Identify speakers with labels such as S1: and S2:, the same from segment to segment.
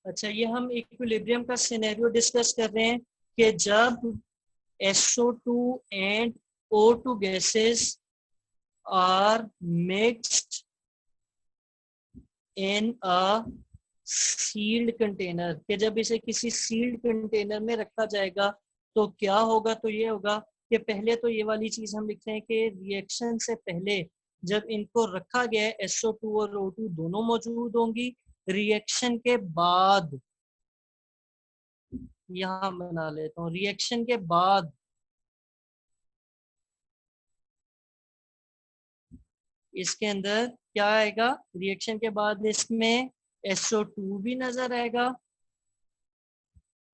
S1: अच्छा, ये हम इक्विलिब्रियम का सिनेरियो डिस्कस कर रहे हैं कि जब SO2 and O2 gases are mixed in a sealed container, कि जब इसे किसी सील्ड कंटेनर में रखा जाएगा तो क्या होगा। तो ये होगा कि पहले तो ये वाली चीज हम लिखते हैं कि रिएक्शन से पहले जब इनको रखा गया है SO2 और O2 दोनों मौजूद होंगी। रिएक्शन के बाद, यहां बना लेता हूँ, रिएक्शन के बाद इसके अंदर क्या आएगा, रिएक्शन के बाद इसमें SO2 भी नजर आएगा,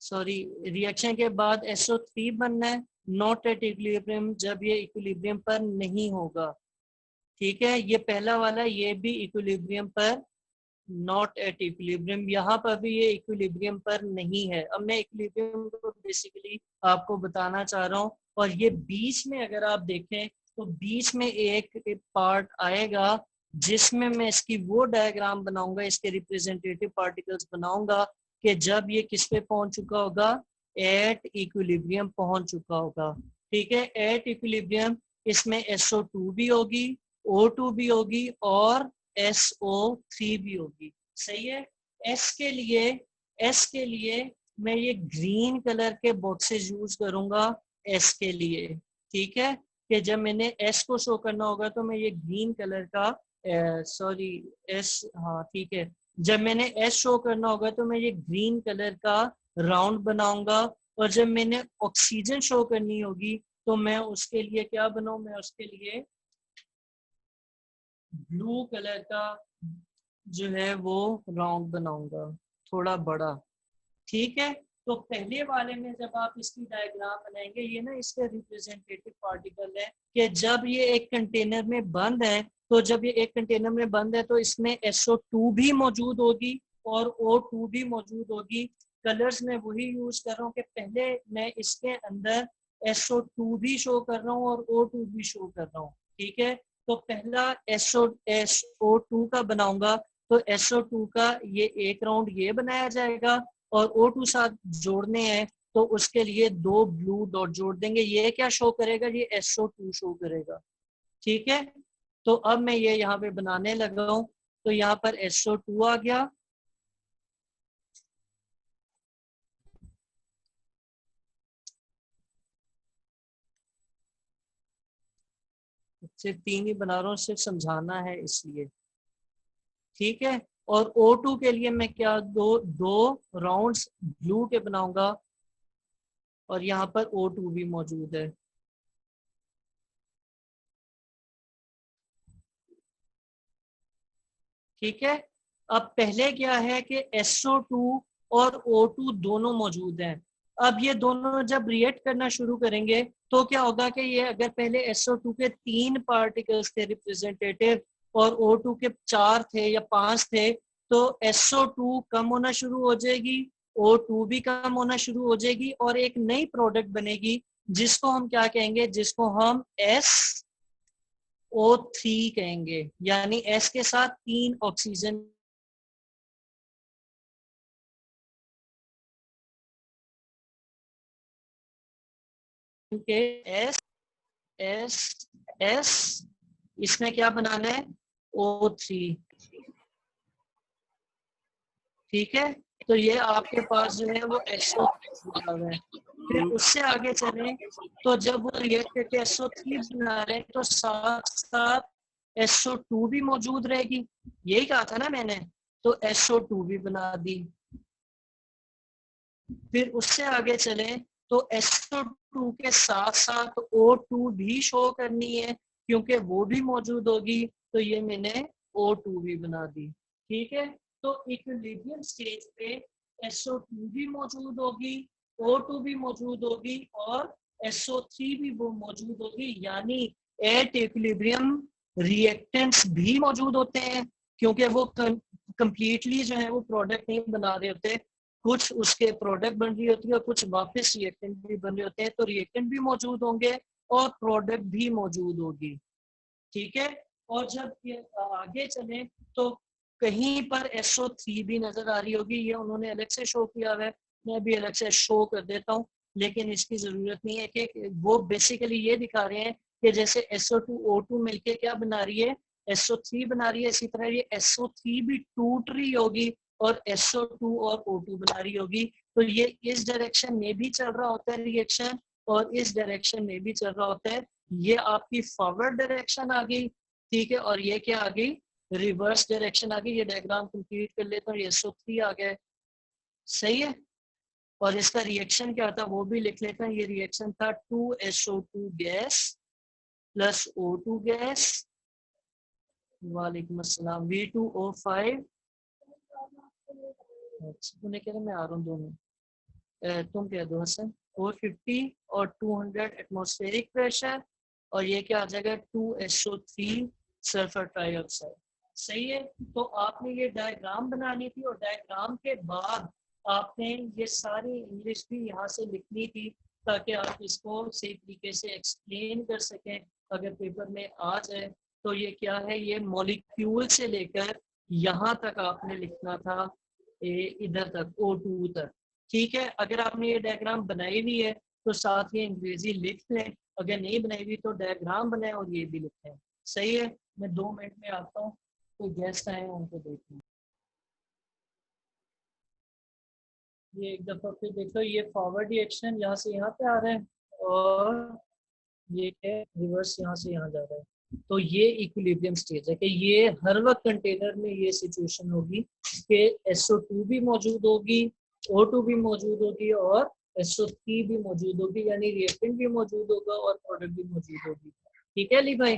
S1: सॉरी रिएक्शन के बाद SO3 बनना है, नॉट एट इक्विलिब्रियम, जब ये इक्विलिब्रियम पर नहीं होगा। ठीक है, ये पहला वाला, ये भी इक्विलिब्रियम पर, नॉट एट इक्विलिब्रियम, यहाँ पर भी ये इक्विलिब्रियम पर नहीं है। अब मैं इक्विलिब्रियम को बेसिकली आपको बताना चाह रहा हूँ। और ये बीच में अगर आप देखें तो बीच में एक पार्ट आएगा जिसमें मैं इसकी वो डायग्राम बनाऊंगा, इसके रिप्रेजेंटेटिव पार्टिकल्स बनाऊंगा कि जब ये किस पे पहुंच चुका होगा, एट इक्विलिब्रियम पहुंच चुका होगा। ठीक है, एट इक्विलिब्रियम इसमें SO2 भी होगी, O2 भी होगी और SO3 भी होगी। सही है। एस के लिए मैं ये ग्रीन कलर के बॉक्सेस यूज करूंगा एस के लिए। ठीक है, कि जब मैंने एस को शो करना होगा तो मैं ये ग्रीन कलर का, सॉरी एस, हाँ ठीक है, जब मैंने एस शो करना होगा तो मैं ये ग्रीन कलर का राउंड बनाऊंगा। और जब मैंने ऑक्सीजन शो करनी होगी तो मैं उसके लिए क्या बनाऊं, मैं उसके लिए ब्लू कलर का जो है वो राउंड बनाऊंगा, थोड़ा बड़ा। ठीक है, तो पहले वाले में जब आप इसकी डायग्राम बनाएंगे, ये ना इसके रिप्रेजेंटेटिव पार्टिकल है कि जब ये एक कंटेनर में बंद है, तो जब ये एक कंटेनर में बंद है तो इसमें SO2 भी मौजूद होगी और O2 भी मौजूद होगी। कलर्स में वही यूज कर रहा हूँ कि पहले मैं इसके अंदर SO2 भी शो कर रहा हूँ और O2 भी शो कर रहा हूँ। ठीक है, तो पहला SO2 का बनाऊंगा, तो SO2 का ये एक राउंड ये बनाया जाएगा और O2 साथ जोड़ने हैं तो उसके लिए 2 ब्लू डॉट जोड़ देंगे। ये क्या शो करेगा, ये SO2 शो करेगा। ठीक है, तो अब मैं ये यहाँ पे बनाने लगा हूं, तो यहाँ पर SO2 आ गया। सिर्फ 3 ही बना रहा हूँ, सिर्फ समझाना है इसलिए। ठीक है, और O2 के लिए मैं क्या, दो दो राउंड्स ब्लू के बनाऊंगा और यहाँ पर O2 भी मौजूद है। ठीक है, अब पहले क्या है कि SO2 और O2 दोनों मौजूद हैं। अब ये दोनों जब रिएक्ट करना शुरू करेंगे तो क्या होगा कि ये अगर पहले SO2 के 3 पार्टिकल्स थे रिप्रेजेंटेटिव और O2 के 4 थे या 5 थे, तो SO2 कम होना शुरू हो जाएगी, O2 भी कम होना शुरू हो जाएगी और एक नई प्रोडक्ट बनेगी जिसको हम क्या कहेंगे, जिसको हम SO3 कहेंगे। यानी S के साथ 3 ऑक्सीजन के एस एस एस, इसमें क्या बनाना है, O3। ठीक है, तो ये आपके पास जो है वो SO3 है। फिर उससे आगे चलें तो जब वो रिएक्ट करके SO3 बना रहे हैं तो साथ साथ SO2 भी मौजूद रहेगी। यही कहा था ना मैंने, तो SO2 भी बना दी। फिर उससे आगे चलें तो SO2 के साथ साथ O2 भी शो करनी है क्योंकि वो भी मौजूद होगी, तो ये मैंने O2 भी बना दी। ठीक है, तो इक्विलिब्रियम स्टेज पे SO2 भी मौजूद होगी, O2 भी मौजूद होगी और SO3 भी वो मौजूद होगी। यानी एट इक्विलिब्रियम रिएक्टेंट्स भी मौजूद होते हैं क्योंकि वो कंप्लीटली जो है वो प्रोडक्ट नहीं बना रहे होते, कुछ उसके प्रोडक्ट बन रही होती है और कुछ वापस रिएक्टेंट भी बन रहे होते हैं, तो रिएक्टेंट भी मौजूद होंगे और प्रोडक्ट भी मौजूद होगी। ठीक है, और जब ये आगे चले तो कहीं पर SO3 भी नजर आ रही होगी, ये उन्होंने अलग से शो किया हुआ है, मैं भी अलग से शो कर देता हूँ, लेकिन इसकी जरूरत नहीं है कि वो बेसिकली ये दिखा रहे हैं कि जैसे SO2 O2 मिलके क्या बना रही है, SO3 बना रही है, इसी तरह ये SO3 भी टूट रही होगी और SO2 और O2 बना रही होगी। तो ये इस डायरेक्शन में भी चल रहा होता है रिएक्शन और इस डायरेक्शन में भी चल रहा होता है। ये आपकी फॉरवर्ड डायरेक्शन आ गई, ठीक है, और ये क्या आ गई, रिवर्स डायरेक्शन आ गई। ये डायग्राम कंप्लीट कर लेता हूँ, ये SO3 आ गया, सही है। और इसका रिएक्शन क्या था वो भी लिख लेते हैं। ये रिएक्शन था 2SO2 gas plus O2 gas, वालेकुम अस्सलाम, V2O5, उन्हें कह रहे मैं आ रहा हूँ 2 मिनट, तुम कह दो हसन, 450 और 200 एटमॉस्फेरिक प्रेशर, और ये क्या आ जाएगा 2SO3 सल्फर ट्राइऑक्साइड, सही है। तो आपने ये डायग्राम बनानी थी और डायग्राम के बाद आपने ये सारी इंग्लिश भी यहाँ से लिखनी थी ताकि आप इसको सही तरीके से एक्सप्लेन कर सकें अगर पेपर में आ जाए। तो ये क्या है, ये मॉलिक्यूल से लेकर यहाँ तक आपने लिखना था, इधर तक O2 तक, ठीक है। अगर आपने ये डायग्राम बनाई हुई है तो साथ ही अंग्रेजी लिख लें, अगर नहीं बनाई हुई तो डायग्राम बनाएं और ये भी लिखें, सही है। मैं 2 मिनट में आता हूँ, कोई गेस्ट आए हैं उनको देखना। ये एक दफा फिर देखो, ये फॉरवर्ड रिएक्शन यहाँ से यहाँ पे आ रहा है और ये है रिवर्स यहाँ से यहाँ जा रहा है। तो ये इक्विलिब्रियम स्टेज है कि ये हर वक्त कंटेनर में ये सिचुएशन होगी कि SO2 भी मौजूद होगी, O2 भी मौजूद होगी और SO3 भी मौजूद होगी, यानी रिएक्टेंट भी मौजूद होगा और प्रोडक्ट भी मौजूद होगी, ठीक है अली भाई।